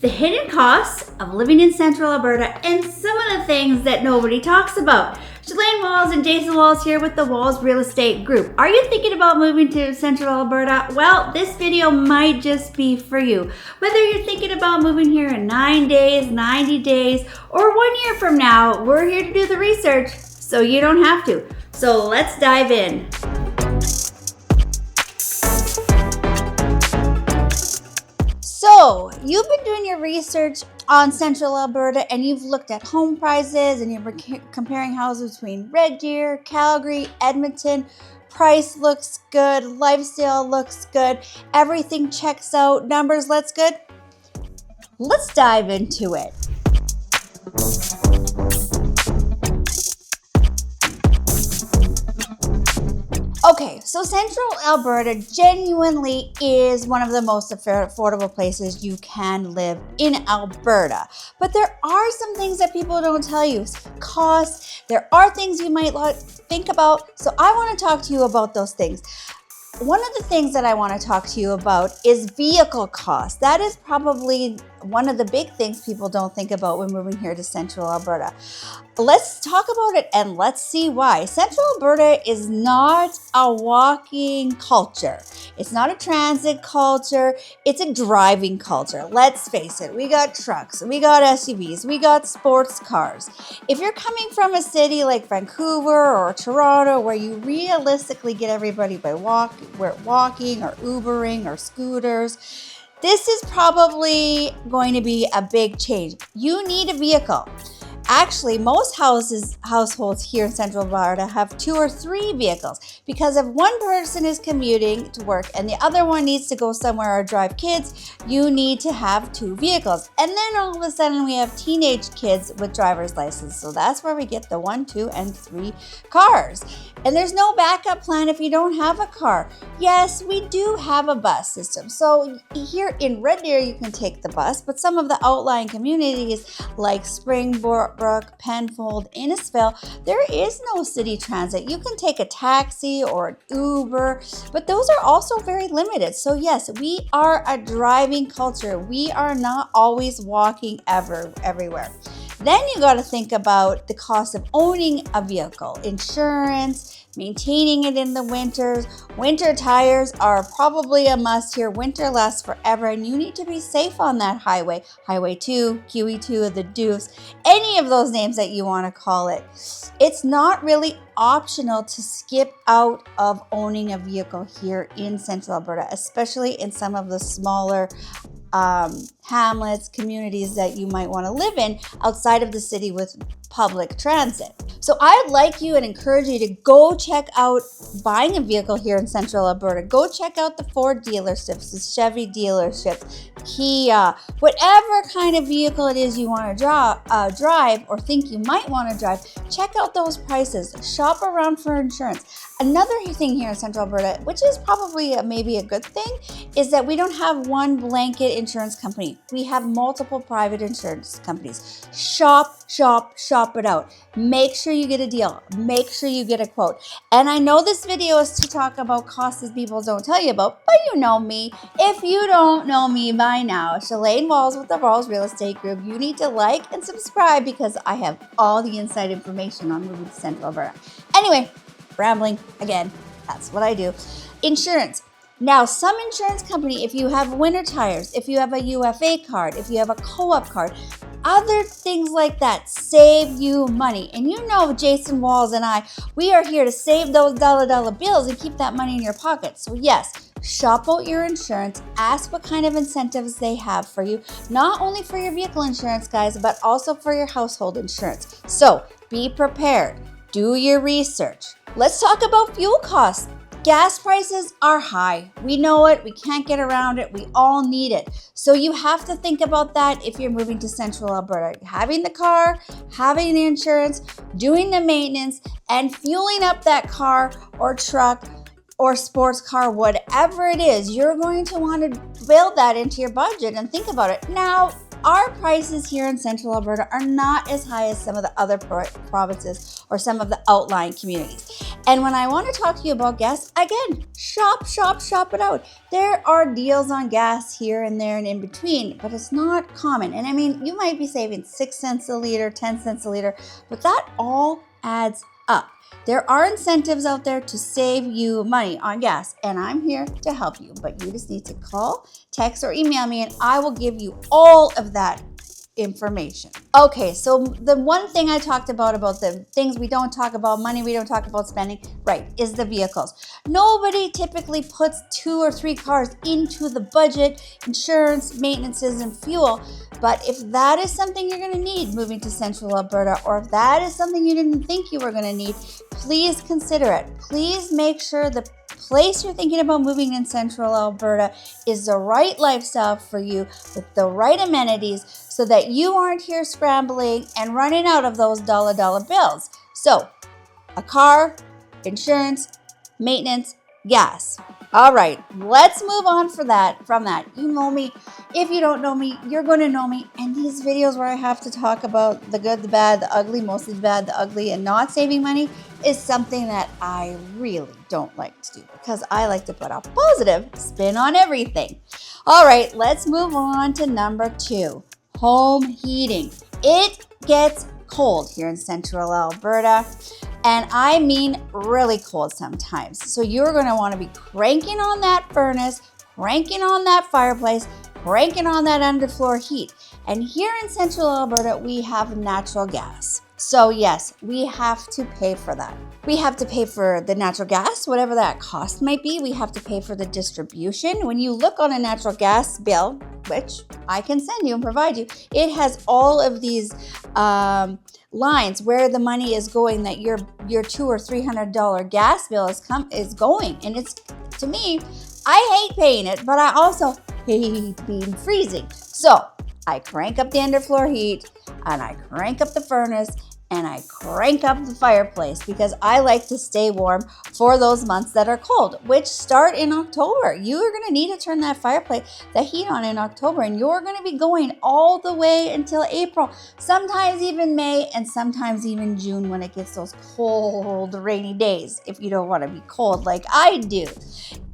The hidden costs of living in Central Alberta and some of the things that nobody talks about. Shalane Walls and Jason Walls here with the Walls Real Estate Group. Are you thinking about moving to Central Alberta? Well, this video might just be for you. Whether you're thinking about moving here in 9 days, 90 days, or 1 year from now, we're here to do the research so you don't have to. So let's dive in. So, you've been doing your research on Central Alberta and you've looked at home prices and you're comparing houses between Red Deer, Calgary, Edmonton. Price looks good, lifestyle looks good, everything checks out, numbers looks good. Let's dive into it. Okay, so Central Alberta genuinely is one of the most affordable places you can live in Alberta. But there are some things that people don't tell you. Costs, there are things you might think about. So I want to talk to you about those things. One of the things that I want to talk to you about is vehicle costs. That is probably one of the big things people don't think about when moving here to Central Alberta. Let's talk about it and let's see why. Central Alberta is not a walking culture. It's not a transit culture. It's a driving culture. Let's face it. We got trucks, we got SUVs, we got sports cars. If you're coming from a city like Vancouver or Toronto where you realistically get everybody by walking or Ubering or scooters, this is probably going to be a big change. You need a vehicle. Actually, most households here in Central Alberta have 2 or 3 vehicles because if one person is commuting to work and the other one needs to go somewhere or drive kids, you need to have 2 vehicles. And then all of a sudden we have teenage kids with driver's license. So that's where we get the 1, 2, and 3 cars. And there's no backup plan if you don't have a car. Yes, we do have a bus system. So here in Red Deer, you can take the bus, but some of the outlying communities like Springbrook, Penfold, Innisfil, there is no city transit. You can take a taxi or an Uber, but those are also very limited. So yes, we are a driving culture. We are not always walking everywhere. Then you got to think about the cost of owning a vehicle, insurance, maintaining it in the winters. Winter tires are probably a must here. Winter lasts forever and you need to be safe on that highway. Highway 2, QE2, the Deuce, any of those names that you want to call it. It's not really optional to skip out of owning a vehicle here in Central Alberta, especially in some of the smaller hamlets, communities that you might want to live in outside of the city with public transit. So I'd like you and encourage you to go check out buying a vehicle here in Central Alberta. Go check out the Ford dealerships, the Chevy dealerships, Kia, whatever kind of vehicle it is you want to drive or think you might want to drive. Check out those prices. Shop around for insurance. Another thing here in Central Alberta, which is probably maybe a good thing, is that we don't have one blanket insurance company. We have multiple private insurance companies. Shop it out. Make sure you get a deal. Make sure you get a quote. And I know this video is to talk about costs that people don't tell you about, but you know me. If you don't know me by now, Shalane Walls with the Walls Real Estate Group, you need to like and subscribe because I have all the inside information on moving to Central Alberta. Anyway, rambling again, that's what I do. Insurance. Now, some insurance company, if you have winter tires, if you have a UFA card, if you have a co-op card, other things like that save you money. And you know Jason Walls and I, we are here to save those dollar bills and keep that money in your pocket. So yes, shop out your insurance, ask what kind of incentives they have for you, not only for your vehicle insurance, guys, but also for your household insurance. So be prepared, do your research. Let's talk about fuel costs. Gas prices are high. We know it. We can't get around it. We all need it. So you have to think about that if you're moving to Central Alberta. Having the car, having the insurance, doing the maintenance, and fueling up that car or truck or sports car, whatever it is, you're going to want to build that into your budget and think about it. Now, our prices here in Central Alberta are not as high as some of the other provinces or some of the outlying communities. And when I want to talk to you about gas, again, shop it out. There are deals on gas here and there and in between, but it's not common. And I mean, you might be saving 6 cents a liter, 10 cents a liter, but that all adds up. There are incentives out there to save you money on gas, and I'm here to help you. But you just need to call, text, or email me, and I will give you all of that information. Okay, so the one thing I talked about the things we don't talk about, money we don't talk about spending, right, is the vehicles. Nobody typically puts 2 or 3 cars into the budget, insurance, maintenances, and fuel. But if that is something you're going to need moving to Central Alberta, or if that is something you didn't think you were going to need, please consider it. Please make sure the place you're thinking about moving in Central Alberta is the right lifestyle for you with the right amenities so that you aren't here scrambling and running out of those dollar bills. So, a car, insurance, maintenance, gas. All right, let's move on from that. You know me. If you don't know me, you're going to know me. And these videos where I have to talk about the good, the bad, the ugly, mostly the bad, the ugly, and not saving money is something that I really don't like to do because I like to put a positive spin on everything. All right, let's move on to number 2, home heating. It gets cold here in Central Alberta. And I mean really cold sometimes. So you're going to want to be cranking on that furnace, cranking on that fireplace, cranking on that underfloor heat. And here in Central Alberta, we have natural gas. So yes, we have to pay for that. We have to pay for the natural gas, whatever that cost might be. We have to pay for the distribution. When you look on a natural gas bill, which I can send you and provide you, it has all of these lines where the money is going that your $200 or $300 gas bill is going. And it's, to me, I hate paying it, but I also hate being freezing. So I crank up the underfloor heat and I crank up the furnace and I crank up the fireplace because I like to stay warm for those months that are cold, which start in October. You are going to need to turn that heat on in October, and you're going to be going all the way until April, sometimes even May, and sometimes even June when it gets those cold, rainy days, if you don't want to be cold like I do.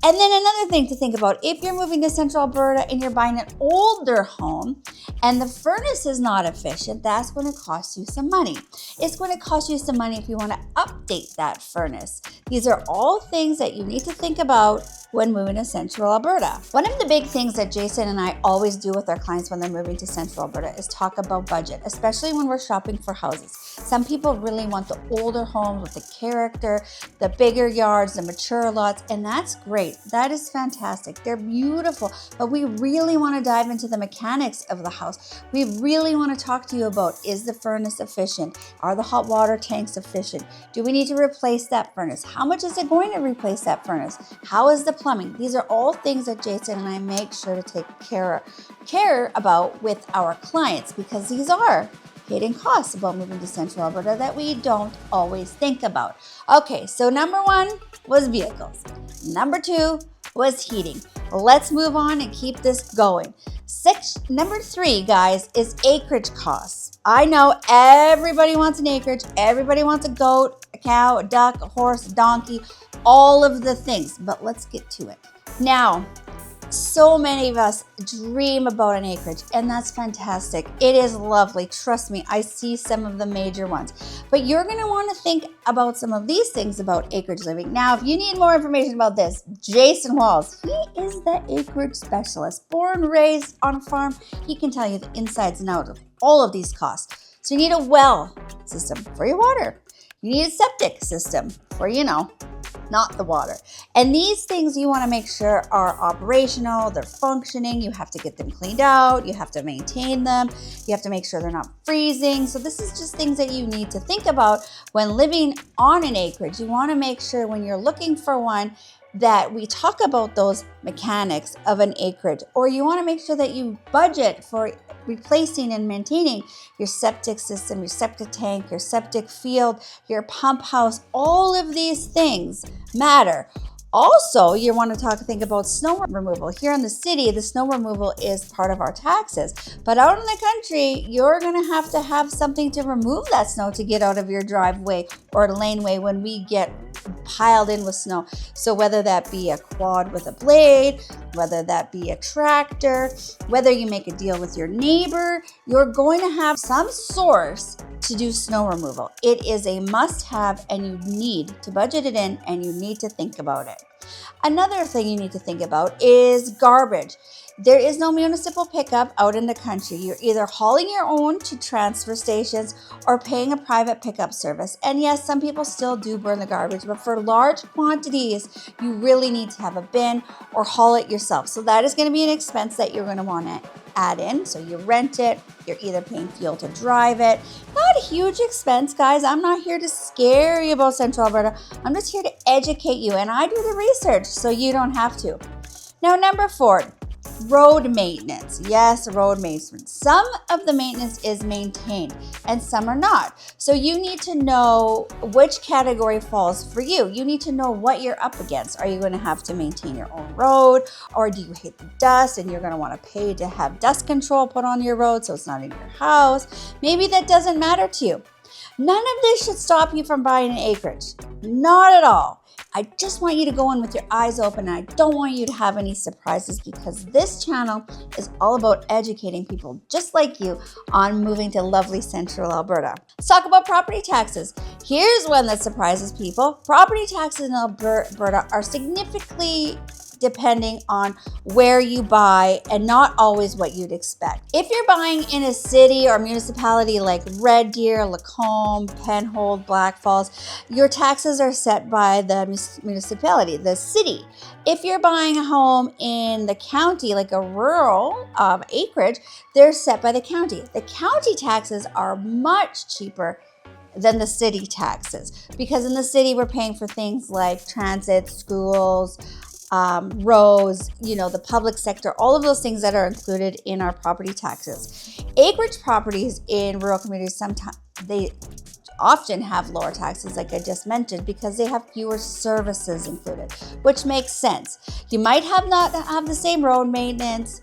And then another thing to think about, if you're moving to Central Alberta and you're buying an older home and the furnace is not efficient, that's going to cost you some money. It's going to cost you some money if you want to update that furnace. These are all things that you need to think about when moving to Central Alberta. One of the big things that Jason and I always do with our clients when they're moving to Central Alberta is talk about budget, especially when we're shopping for houses. Some people really want the older homes with the character, the bigger yards, the mature lots, and that's great. That is fantastic. They're beautiful, but we really want to dive into the mechanics of the house. We really want to talk to you about, is the furnace efficient? Are the hot water tanks efficient? Do we need to replace that furnace? How much is it going to replace that furnace? How is the plumbing? These are all things that Jason and I make sure to take care about with our clients, because these are hidden costs about moving to Central Alberta that we don't always think about. Okay, so number 1 was vehicles. Number 2 was heating. Let's move on and keep this going. Number 3, guys, is acreage costs. I know everybody wants an acreage. Everybody wants a goat, a cow, a duck, a horse, a donkey, all of the things, but let's get to it. Now, so many of us dream about an acreage, and that's fantastic. It is lovely. Trust me, I see some of the major ones. But you're going to want to think about some of these things about acreage living. Now, if you need more information about this, Jason Walls, he is the acreage specialist. Born, raised on a farm, he can tell you the insides and outs of all of these costs. So you need a well system for your water. You need a septic system for, not the water. And these things you want to make sure are operational, they're functioning, you have to get them cleaned out, you have to maintain them, you have to make sure they're not freezing. So this is just things that you need to think about when living on an acreage. You want to make sure when you're looking for one that we talk about those mechanics of an acreage, or you want to make sure that you budget for replacing and maintaining your septic system, your septic tank, your septic field, your pump house. All of these things matter. Also, you want to think about snow removal. Here in the city, the snow removal is part of our taxes. But out in the country, you're going to have something to remove that snow to get out of your driveway or laneway when we get piled in with snow. So whether that be a quad with a blade, whether that be a tractor, whether you make a deal with your neighbor, you're going to have some source to do snow removal. It is a must-have, and you need to budget it in, and you need to think about it. Another thing you need to think about is garbage. There is no municipal pickup out in the country. You're either hauling your own to transfer stations or paying a private pickup service. And yes, some people still do burn the garbage, but for large quantities, you really need to have a bin or haul it yourself. So that is going to be an expense that you're going to want to add in. So you rent it, you're either paying fuel to drive it. Not a huge expense, guys. I'm not here to scare you about Central Alberta. I'm just here to educate you, and I do the research so you don't have to. Now, number 4, road maintenance. Yes, road maintenance. Some of the maintenance is maintained and some are not. So you need to know which category falls for you. You need to know what you're up against. Are you going to have to maintain your own road, or do you hate the dust and you're going to want to pay to have dust control put on your road so it's not in your house? Maybe that doesn't matter to you. None of this should stop you from buying an acreage. Not at all. I just want you to go in with your eyes open, and I don't want you to have any surprises, because this channel is all about educating people just like you on moving to lovely Central Alberta. Let's talk about property taxes. Here's one that surprises people. Property taxes in Alberta are significantly depending on where you buy, and not always what you'd expect. If you're buying in a city or municipality like Red Deer, Lacombe, Penhold, Black Falls, your taxes are set by the municipality, the city. If you're buying a home in the county, like a rural acreage, they're set by the county. The county taxes are much cheaper than the city taxes, because in the city we're paying for things like transit, schools, roads, the public sector, all of those things that are included in our property taxes. Acreage properties in rural communities, sometimes they often have lower taxes, like I just mentioned, because they have fewer services included, which makes sense. You might not have the same road maintenance.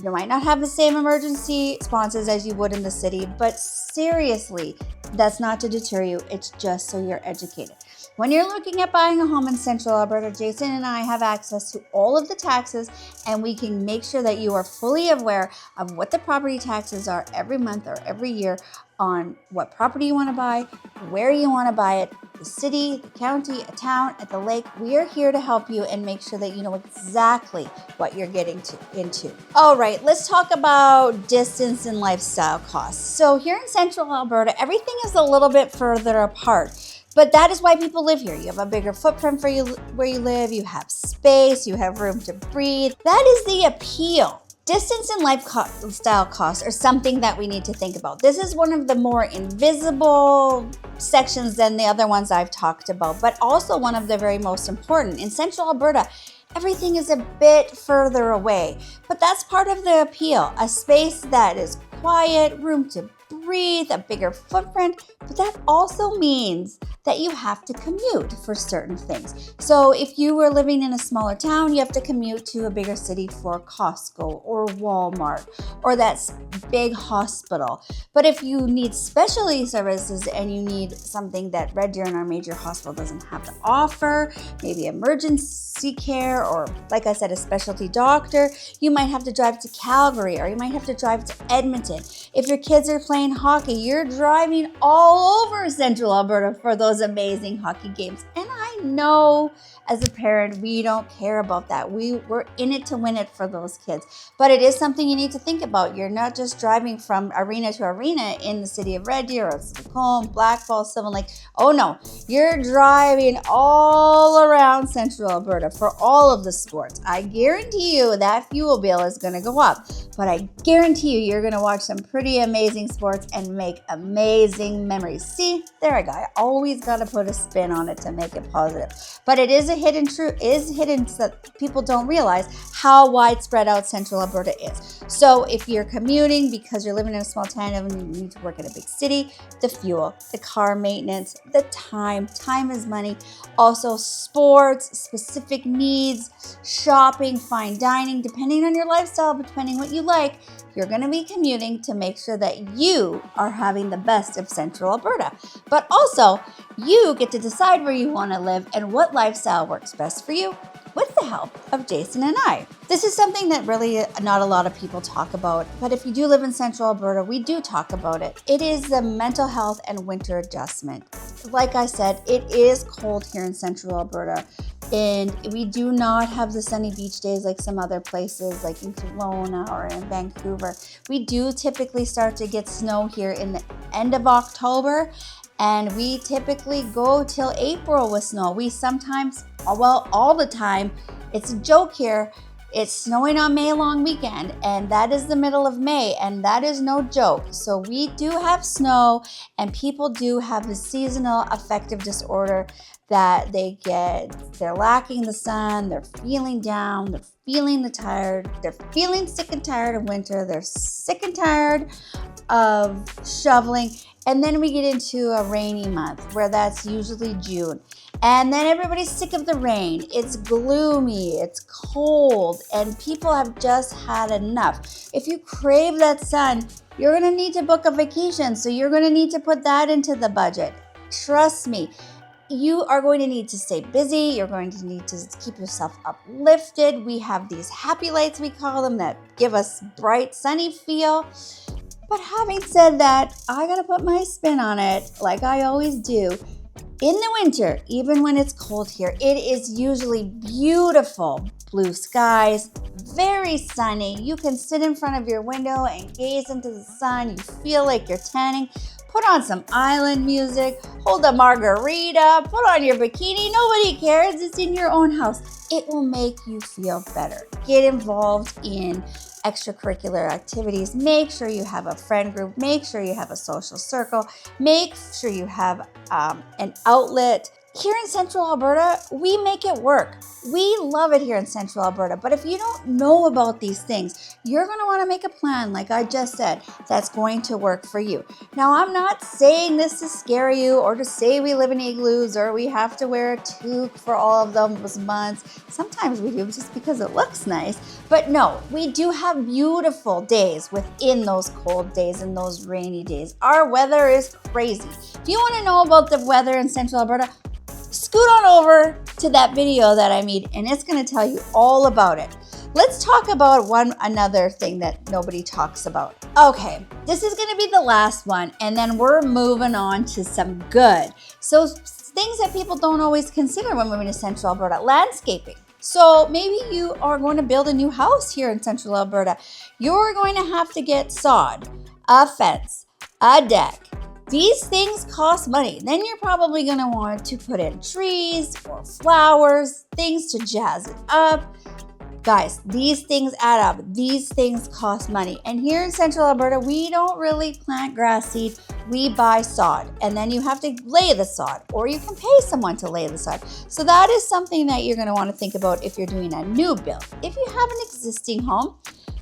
You might not have the same emergency responses as you would in the city, but seriously, that's not to deter you. It's just so you're educated. When you're looking at buying a home in Central Alberta, Jason and I have access to all of the taxes, and we can make sure that you are fully aware of what the property taxes are every month or every year on what property you want to buy, where you want to buy it, the city, the county, a town, at the lake. We are here to help you and make sure that you know exactly what you're getting into. All right, let's talk about distance and lifestyle costs. So here in Central Alberta, everything is a little bit further apart. But that is why people live here. You have a bigger footprint for where you live. You have space. You have room to breathe. That is the appeal. Distance and lifestyle costs are something that we need to think about. This is one of the more invisible sections than the other ones I've talked about, but also one of the very most important. In Central Alberta, everything is a bit further away, but that's part of the appeal. A space that is quiet, room to breathe, a bigger footprint, but that also means that you have to commute for certain things. So if you were living in a smaller town, you have to commute to a bigger city for Costco or Walmart or that big hospital. But if you need specialty services and you need something that Red Deer and our major hospital doesn't have to offer, maybe emergency care, or like I said, a specialty doctor, you might have to drive to Calgary, or you might have to drive to Edmonton. If your kids are playing hockey, you're driving all over Central Alberta for those amazing hockey games. And I know as a parent, we don't care about that. We're in it to win it for those kids. But it is something you need to think about. You're not just driving from arena to arena in the city of Red Deer or Lacombe, Black Falls, Sylvan Lake. Oh no, you're driving all around Central Alberta for all of the sports. I guarantee you that fuel bill is going to go up. But I guarantee you're going to watch some pretty amazing sports and make amazing memories. See, there I go. I always got to put a spin on it to make it positive. But it is a hidden so that people don't realize how widespread out Central Alberta is. So if you're commuting because you're living in a small town and you need to work in a big city, the fuel, the car maintenance, the time is money. Also sports, specific needs, shopping, fine dining, depending on your lifestyle, depending what you like, You're going to be commuting to make sure that you are having the best of Central Alberta. But also, you get to decide where you want to live and what lifestyle works best for you with the help of Jason and I. This is something that really not a lot of people talk about, but if you do live in Central Alberta, we do talk about it. It is the mental health and winter adjustment. Like I said, it is cold here in Central Alberta, and we do not have the sunny beach days like some other places like in Kelowna or in Vancouver. We do typically start to get snow here in the end of October, and we typically go till April with snow. We sometimes, well, all the time, it's a joke here, it's snowing on May long weekend, and that is the middle of May, and that is no joke. So we do have snow, and people do have the seasonal affective disorder that they're lacking the sun, they're feeling down, they're feeling tired, they're feeling sick and tired of winter, they're sick and tired of shoveling. And then we get into a rainy month where that's usually June. And then everybody's sick of the rain. It's gloomy, it's cold, and people have just had enough. If you crave that sun, you're gonna need to book a vacation. So you're gonna need to put that into the budget. Trust me, you are going to need to stay busy. You're going to need to keep yourself uplifted. We have these happy lights, we call them, that give us bright, sunny feel. But having said that, I gotta put my spin on it, like I always do. In the winter, even when it's cold here, it is usually beautiful. Blue skies, very sunny. You can sit in front of your window and gaze into the sun. You feel like you're tanning. Put on some island music, hold a margarita, put on your bikini. Nobody cares. It's in your own house. It will make you feel better. Get involved in extracurricular activities. Make sure you have a friend group. Make sure you have a social circle. Make sure you have an outlet. Here in Central Alberta, we make it work. We love it here in Central Alberta. But if you don't know about these things, you're going to want to make a plan, like I just said, that's going to work for you. Now, I'm not saying this to scare you or to say we live in igloos or we have to wear a toque for all of those months. Sometimes we do just because it looks nice. But no, we do have beautiful days within those cold days and those rainy days. Our weather is crazy. If you want to know about the weather in Central Alberta, scoot on over to that video that I made, and it's going to tell you all about it. Let's talk about another thing that nobody talks about. Okay, this is going to be the last one, and then we're moving on to some good. So things that people don't always consider when moving to Central Alberta: landscaping. So maybe you are going to build a new house here in Central Alberta. You're going to have to get sod, a fence, a deck. These things cost money. Then you're probably going to want to put in trees or flowers, things to jazz it up. Guys, these things add up. These things cost money. And here in Central Alberta, we don't really plant grass seed. We buy sod, and then you have to lay the sod, or you can pay someone to lay the sod. So that is something that you're going to want to think about if you're doing a new build. If you have an existing home,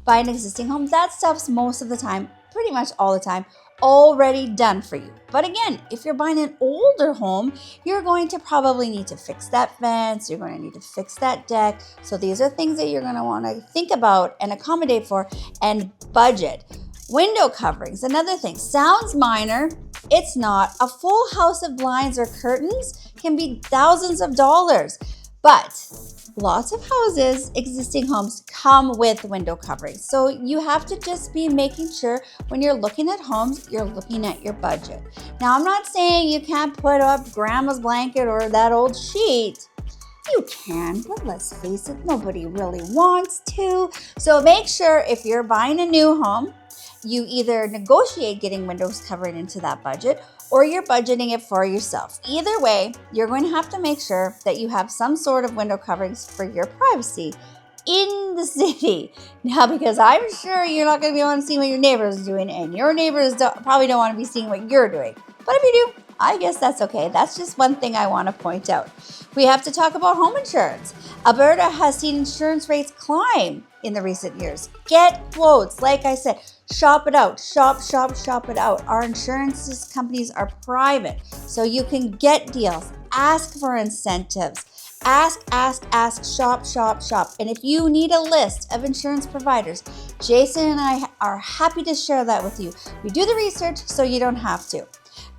buy an existing home. That stuff's most of the time, pretty much all the time, already done for you. But again, if you're buying an older home, you're going to probably need to fix that fence, you're going to need to fix that deck. So these are things that you're going to want to think about and accommodate for and budget. Window coverings, another thing. Sounds minor, it's not. A full house of blinds or curtains can be thousands of dollars. But lots of houses, existing homes, come with window coverings. So you have to just be making sure when you're looking at homes, you're looking at your budget. Now, I'm not saying you can't put up grandma's blanket or that old sheet. You can, but let's face it, nobody really wants to. So make sure if you're buying a new home, you either negotiate getting windows covered into that budget, or you're budgeting it for yourself. Either way, you're going to have to make sure that you have some sort of window coverings for your privacy in the city. Now, because I'm sure you're not going to be able to see what your neighbors are doing, and your neighbors probably don't want to be seeing what you're doing. But if you do, I guess that's okay. That's just one thing I want to point out. We have to talk about home insurance. Alberta has seen insurance rates climb in the recent years. Get quotes. Like I said, shop it out. Shop it out. Our insurance companies are private, so you can get deals. Ask for incentives. Ask, shop, shop, shop. And if you need a list of insurance providers, Jason and I are happy to share that with you. We do the research so you don't have to.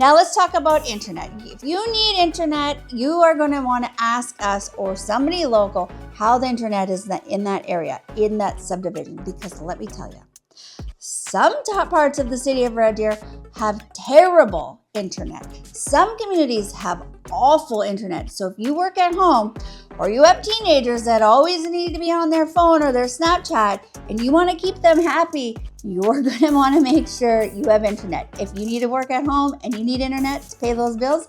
Now let's talk about internet. If you need internet, you are going to want to ask us or somebody local how the internet is in that area, in that subdivision, because let me tell you, some top parts of the city of Red Deer have terrible internet. Some communities have awful internet. So if you work at home or you have teenagers that always need to be on their phone or their Snapchat and you want to keep them happy, you're going to want to make sure you have internet. If you need to work at home and you need internet to pay those bills,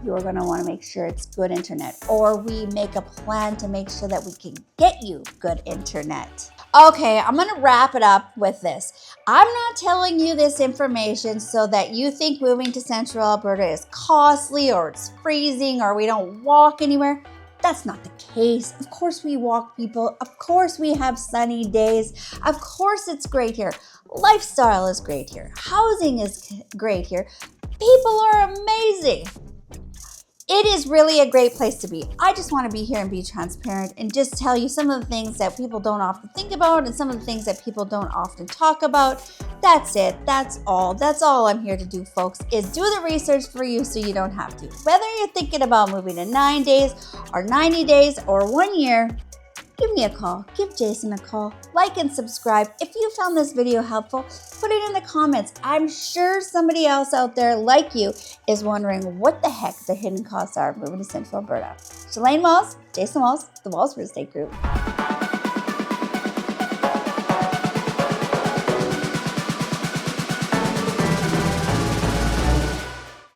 you're going to want to make sure it's good internet, or we make a plan to make sure that we can get you good internet. Okay, I'm going to wrap it up with this. I'm not telling you this information so that you think moving to Central Alberta is costly or it's freezing or we don't walk anywhere. That's not the case. Of course we walk, people. Of course we have sunny days. Of course it's great here. Lifestyle is great here. Housing is great here. People are amazing. It is really a great place to be. I just want to be here and be transparent and just tell you some of the things that people don't often think about and some of the things that people don't often talk about. That's it. That's all. That's all I'm here to do, folks, is do the research for you so you don't have to. Whether you're thinking about moving in 9 days or 90 days or 1 year, give me a call. Give Jason a call. Like and subscribe. If you found this video helpful, put it in the comments. I'm sure somebody else out there like you is wondering what the heck the hidden costs are of moving to Central Alberta. Shalane Walls, Jason Walls, the Walls Real Estate Group.